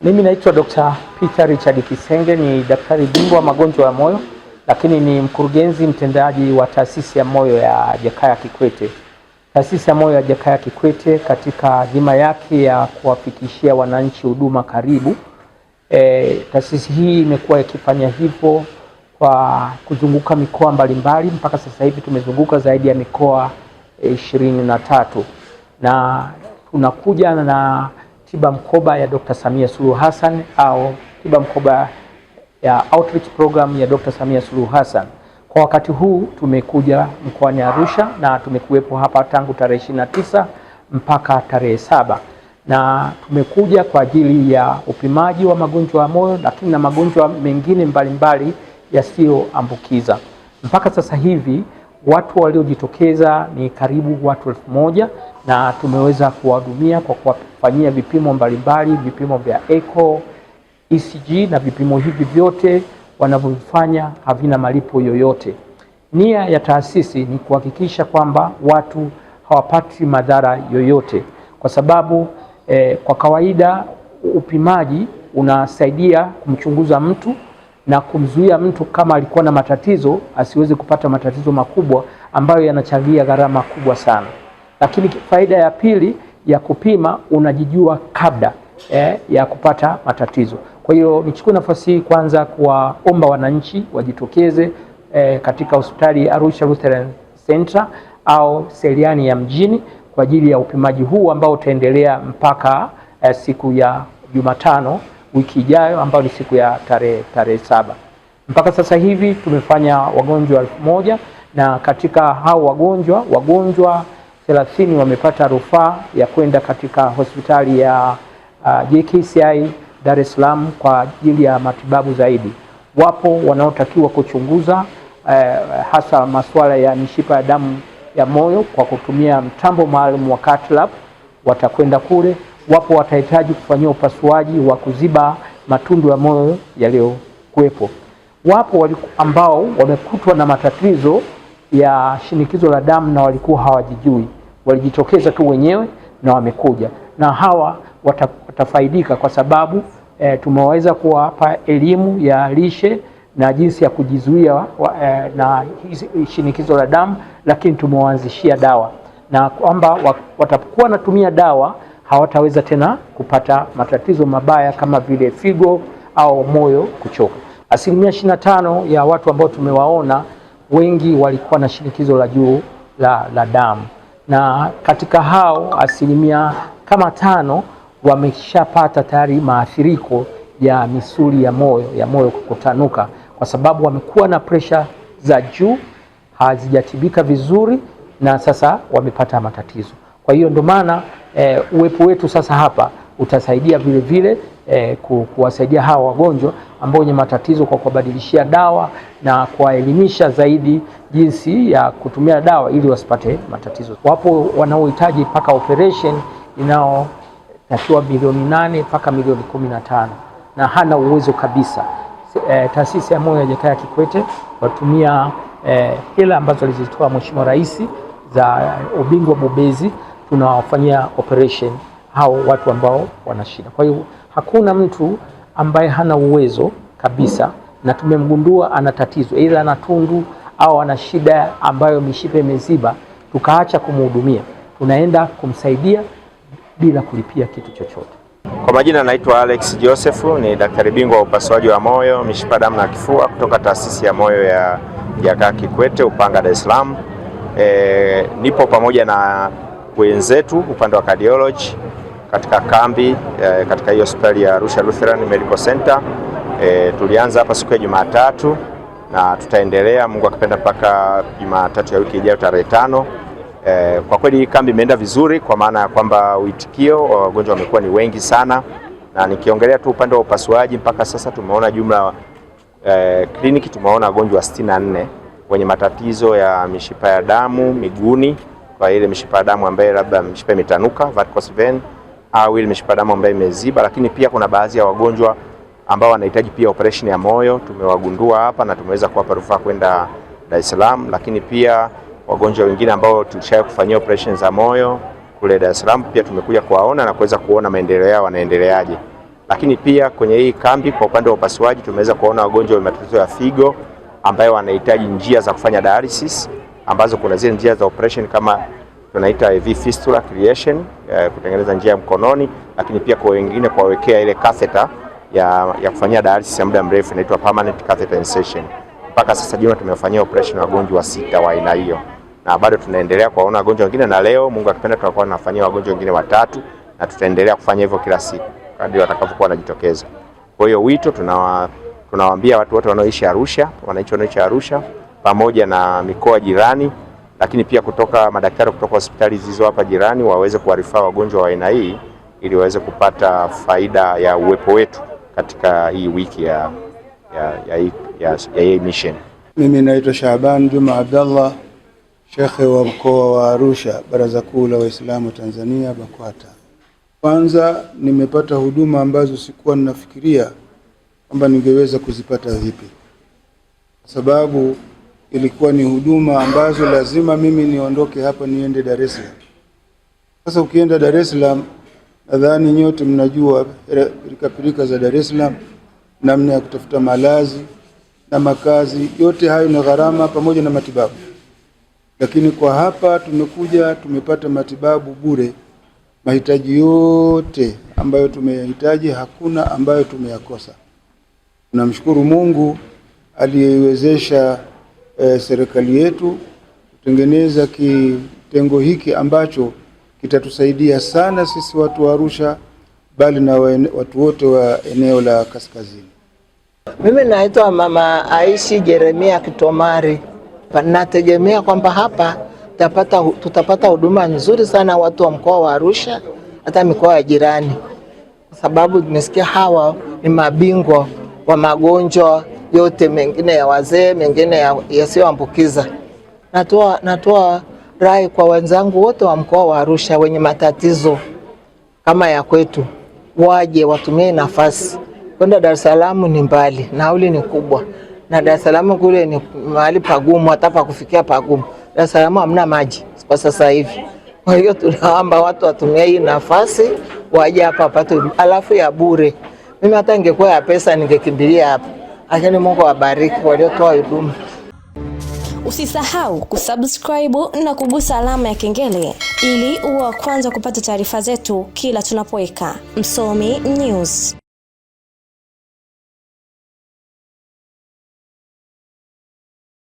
Mimi naitwa Dr. Peter Richard Kisenge, ni daktari bingwa wa magonjwa ya moyo, lakini ni mkurugenzi mtendaji wa taasisi ya moyo ya Jakaya Kikwete. Taasisi ya moyo ya Jakaya Kikwete katika dhima yake ya kuwafikishia wananchi huduma karibu. Taasisi hii imekuwa ikifanya hivyo kwa kuzunguka mikoa mbalimbali. Mpaka sasa hivi tumezunguka zaidi ya mikoa 23 na tunakuja na tiba mkoba ya Dr. Samia Suluhu Hassan au tiba mkoba ya outreach program ya Dr. Samia Suluhu Hassan. Kwa wakati huu tumekuja mkoani Arusha na tumekuwepo hapa tangu tarehe 29 mpaka tarehe 7, na tumekuja kwa ajili ya upimaji wa magonjwa ya moyo, lakini na magonjwa mengine mbalimbali yasiyoambukiza. Mpaka sasa hivi watu waliojitokeza ni karibu watu 1000 na tumeweza kuwahudumia kwa kuwafanyia vipimo mbalimbali, vipimo vya echo, ECG, na vipimo hivi vyote wanavyofanya havina malipo yoyote. Nia ya taasisi ni kuhakikisha kwamba watu hawapati madhara yoyote, kwa sababu kwa kawaida upimaji unasaidia kumchunguza mtu na kumzuia mtu kama alikuwa na matatizo asiweze kupata matatizo makubwa ambayo yanachangia gharama kubwa sana. Lakini faida ya pili ya kupima, unajijua kabla ya kupata matatizo. Kwa hiyo nichukue nafasi hii kwanza kuwaomba wananchi wajitokeze katika hospitali ya Arusha Lutheran Center au Seliani ya mjini kwa ajili ya upimaji huu ambao utaendelea mpaka siku ya Jumatano wiki ijayo, ambao ni siku ya tarehe 7. Mpaka sasa hivi tumefanya wagonjwa 1000 na katika hao wagonjwa 30 wamepata rufaa ya kwenda katika hospitali ya JKCI Dar es Salaam kwa ajili ya matibabu zaidi. Wapo wanaotakiwa kuchunguza hasa masuala ya mishipa ya damu ya moyo kwa kutumia mtambo maalum wa cath lab, watakwenda kule. Wapo watahitaji kufanyia upasuaji wa kuziba matundu ya moyo yaliyokuwepo. Wapo ambao wamekutwa na matatizo ya shinikizo la damu na walikuwa hawajijui, walijitokeza tu wenyewe na wamekuja, na hawa watafaidika kwa sababu tumeweza kuwapa elimu ya lishe na jinsi ya kujizuia na shinikizo la damu, lakini tumewaanzishia dawa, na kwamba watapokuwa wanatumia dawa hawataweza tena kupata matatizo mabaya kama vile figo au moyo kuchoka. 25% ya watu ambao tumewaona wengi walikuwa na shinikizo la juu la damu, na katika hao 5% wameshapata tayari maathiriko ya misuli ya moyo kutanuka, kwa sababu wamekuwa na pressure za juu hazijatibika vizuri na sasa wamepata matatizo. Kwa hiyo ndio maana uwepo wetu sasa hapa utasaidia vile vile kuwasaidia hawa wagonjwa ambao wenye matatizo kwa kubadilishia dawa na kuwaelimisha zaidi jinsi ya kutumia dawa ili wasipate matatizo. Wapo wanaohitaji mpaka operation inayotakiwa milioni 8 mpaka milioni 15 na hana uwezo kabisa. Taasisi ya moyo ya Jakaya Kikwete watumia hela ambazo alizitoa Mheshimiwa Rais za ubingwa bobezi, tunawafanyia operation hao watu ambao wana shida. Kwa hiyo hakuna mtu ambaye hana uwezo kabisa, na tumemgundua ana tatizo aidha ana tundu au ana shida ambayo mishipa imeziba, tukaacha kumhudumia, tunaenda kumsaidia bila kulipia kitu chochote. Kwa majina naitwa Alex Joseph, ni daktari bingwa wa upasuaji wa moyo, mishipa damu na kifua kutoka taasisi ya moyo ya Jakaya Kikwete Upanga, Dar es Salaam. Nipo pamoja na wenzetu upande wa cardiology katika kambi katika hiyo hospitali ya Arusha Lutheran Medical Center. Tulianza hapa siku ya Jumatatu na tutaendelea Mungu akipenda mpaka Jumatatu ya wiki ijayo tarehe 5. Kwa kweli hii kambi imeenda vizuri, kwa maana ya kwamba uitikio wa wagonjwa wamekuwa ni wengi sana, na nikiongelea tu upande wa upasuaji mpaka sasa tumeona jumla kliniki tumeona wagonjwa 64 wenye matatizo ya mishipa ya damu miguuni, kwa ile mishipa ya damu ambayo labda mishipa imetanuka varicose vein, au ile mishipa ya damu ambayo imeziba. Lakini pia kuna baadhi ya wagonjwa ambao wanahitaji pia operation ya moyo, tumewagundua hapa na tumeweza kuwapa rufaa kwenda Dar es Salaam. Lakini pia wagonjwa wengine ambao tulishawahi kufanyia operation za moyo kule Dar es Salaam pia tumekuja kuwaona na kuweza kuona maendeleo yao wanaendeleaje. Lakini pia kwenye hii kambi kwa upande wa upasuaji tumeweza kuona wagonjwa wa matatizo ya figo ambayo wanahitaji njia za kufanya dialysis, ambazo kuna zile njia za operation kama tunaita AV fistula creation, kutengeneza njia ya mkononi, lakini pia kwa wengine kuwawekea ile catheter ya kufanyia dialysis ya muda mrefu inaitwa permanent catheter insertion. Mpaka sasa jumla tumefanyia operation wagonjwa 6 wa aina hiyo, na bado tunaendelea kuwaona wagonjwa wengine, na leo Mungu akipenda tutakuwa tunafanyia wagonjwa wengine 3, na tutaendelea kufanya hivyo kila siku kadri watakavyokuwa wanajitokeza. Kwa hiyo wito tunawaambia watu wote wanaoishi Arusha, wananchi wanaoishi Arusha pamoja na mikoa jirani, lakini pia kutoka madaktari kutoka hospitali zilizo hapa jirani waweze kuarifaa wagonjwa wa aina hii ili waweze kupata faida ya uwepo wetu katika hii wiki ya hii mission. Mimi naitwa Shaaban Juma Abdallah, shekhe wa mkoa wa Arusha, Baraza Kuu la Waislamu Tanzania BAKWATA. Kwanza nimepata huduma ambazo sikuwa ninafikiria kwamba ningeweza kuzipata vipi, kwa sababu ilikuwa ni huduma ambazo lazima mimi niondoke hapa niende Dar es Salaam. Sasa ukienda Dar es Salaam, nadhani nyote mnajua pirika za Dar es Salaam, namna ya kutafuta malazi na makazi, yote hayo na gharama pamoja na matibabu. Lakini kwa hapa tumekuja tumepata matibabu bure. Mahitaji yote ambayo tumeyahitaji hakuna ambayo tumeyakosa. Tunamshukuru Mungu aliyewezesha serikali yetu kutengeneza kitengo hiki ambacho kitatusaidia sana sisi watu wa Arusha, bali na watu wote wa eneo la kaskazini. Mimi naitwa Mama Aishi Jeremia Kitomari. Nategemea kwamba hapa tutapata huduma nzuri sana watu wa mkoa wa Arusha, hata mikoa ya jirani, kwa sababu nimesikia hawa ni mabingwa wa magonjwa yote, mengine ya wazee, mengine yasiyoambukiza. Natoa rai kwa wenzangu wote wa mkoa wa Arusha wenye matatizo kama ya kwetu, waje watumie nafasi. Kwenda Dar es Salaam ni mbali, nauli ni kubwa, na Dar es Salaam kule ni mahali pagumu, hata pa kufikia pagumu. Dar es Salaam hamna maji kwa sasa hivi. Kwa hiyo tunaomba watu watumie hii nafasi, waje hapa wapate alafu ya bure. Mimi hata ingekuwa ya pesa ningekimbilia hapa, lakini Mungu awabariki waliotoa huduma. Usisahau kusubscribe na kugusa alama ya kengele ili uwe wa kwanza kupata taarifa zetu kila tunapoweka Msomi News.